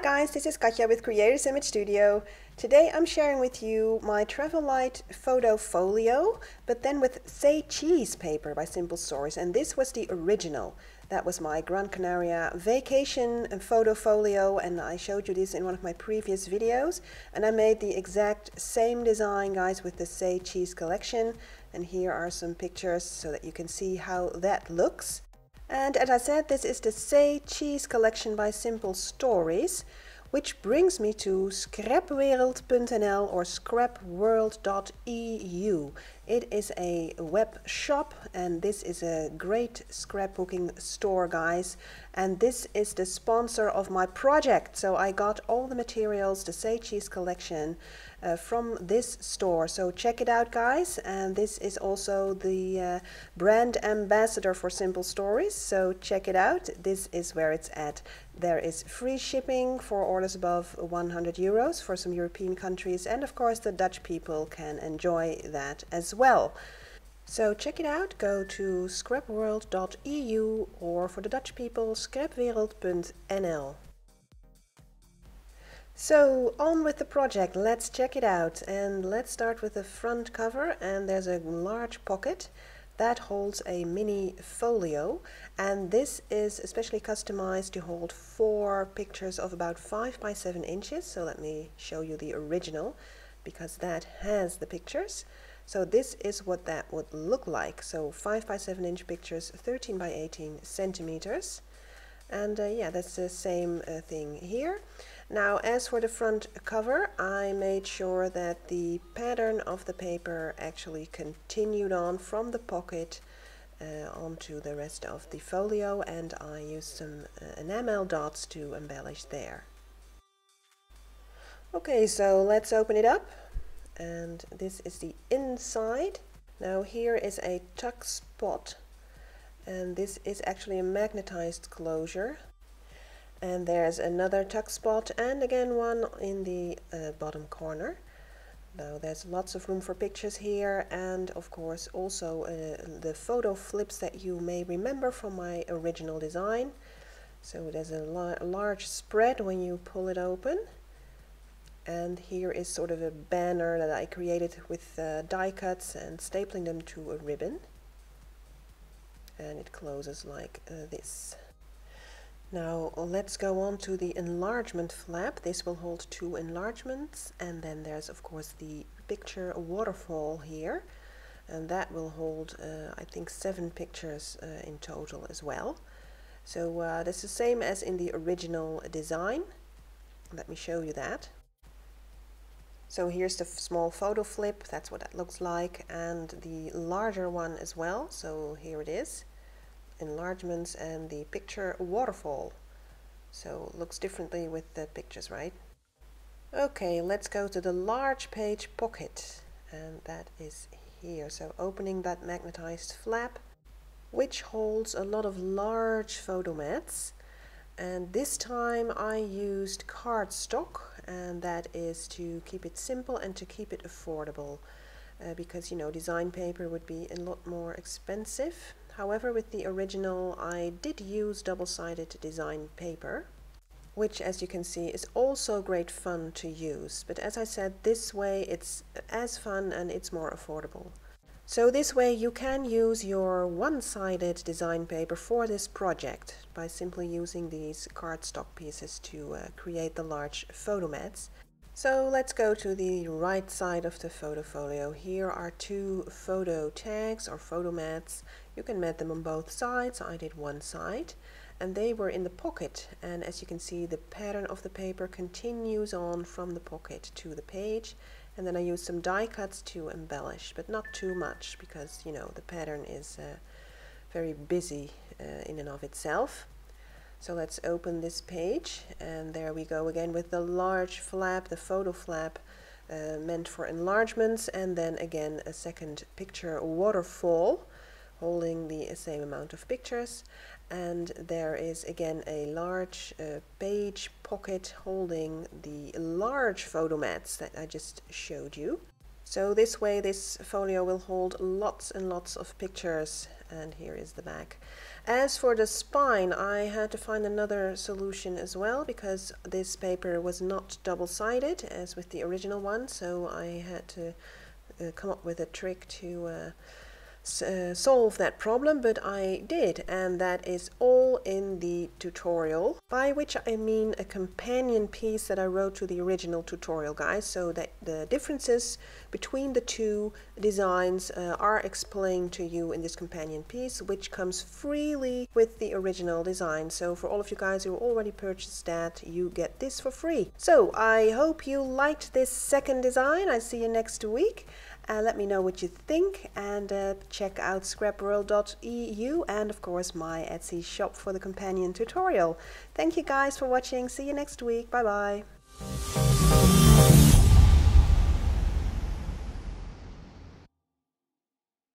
guys, this is Katja with Creators Image Studio. Today I'm sharing with you my travel light photo folio, but then with Say Cheese paper by Simple Stories, and this was the original. That was my Gran Canaria vacation photo folio, and I showed you this in one of my previous videos, and I made the exact same design, guys, with the Say Cheese collection, and here are some pictures so that you can see how that looks. And as I said, this is the Say Cheese collection by Simple Stories, which brings me to scrapwereld.nl or scrapworld.eu. It is a web shop, and this is a great scrapbooking store, guys. And this is the sponsor of my project. So I got all the materials, the Say Cheese collection, from this store. So check it out, guys. And this is also the brand ambassador for Simple Stories. So check it out. This is where it's at. There is free shipping for orders above 100 euros for some European countries, and of course the Dutch people can enjoy that as well. So check it out, go to scrapworld.eu, or for the Dutch people, scrapwereld.nl. So on with the project, let's check it out, and let's start with the front cover. And there's a large pocket that holds a mini folio, and this is especially customized to hold 4 pictures of about 5 by 7 inches. So let me show you the original, because that has the pictures. So this is what that would look like. So 5 by 7 inch pictures, 13 by 18 centimeters. And yeah, that's the same thing here. Now, as for the front cover, I made sure that the pattern of the paper actually continued on from the pocket onto the rest of the folio, and I used some enamel dots to embellish there. Okay, so let's open it up, and this is the inside. Now here is a tuck spot, and this is actually a magnetized closure. And there's another tuck spot, and again one in the bottom corner. Now there's lots of room for pictures here, and of course also the photo flips that you may remember from my original design. So there's a large spread when you pull it open. And here is sort of a banner that I created with die cuts and stapling them to a ribbon. And it closes like this. Now let's go on to the enlargement flap. This will hold 2 enlargements, and then there's of course the picture waterfall here, and that will hold I think 7 pictures in total as well. So this is the same as in the original design. Let me show you that. So here's the small photo flip, that's what that looks like, and the larger one as well. So here it is, enlargements and the picture waterfall. So it looks differently with the pictures, right? Okay, let's go to the large page pocket, and that is here. So opening that magnetized flap, which holds a lot of large photo mats, and this time I used cardstock, and that is to keep it simple and to keep it affordable, because you know, design paper would be a lot more expensive. However, with the original I did use double-sided design paper, which as you can see is also great fun to use. But as I said, this way it's as fun and it's more affordable. So this way you can use your one-sided design paper for this project by simply using these cardstock pieces to create the large photo mats. So let's go to the right side of the photo folio. Here are 2 photo tags or photo mats. You can mat them on both sides. I did one side, and they were in the pocket, and as you can see, the pattern of the paper continues on from the pocket to the page. And then I used some die cuts to embellish, but not too much, because you know the pattern is very busy in and of itself. So let's open this page, and there we go again with the large flap, the photo flap, meant for enlargements, and then again a second picture waterfall holding the same amount of pictures. And there is again a large page pocket holding the large photo mats that I just showed you. So this way this folio will hold lots and lots of pictures, and here is the back. As for the spine, I had to find another solution as well, because this paper was not double-sided as with the original one, so I had to come up with a trick to solve that problem, but I did, and that is all in the tutorial, by which I mean a companion piece that I wrote to the original tutorial, guys, so that the differences between the two designs are explained to you in this companion piece, which comes freely with the original design. So for all of you guys who already purchased that, you get this for free. So I hope you liked this second design. I see you next week. Let me know what you think, and check out scrapworld.eu and of course my Etsy shop for the companion tutorial. Thank you guys for watching. See you next week. Bye bye.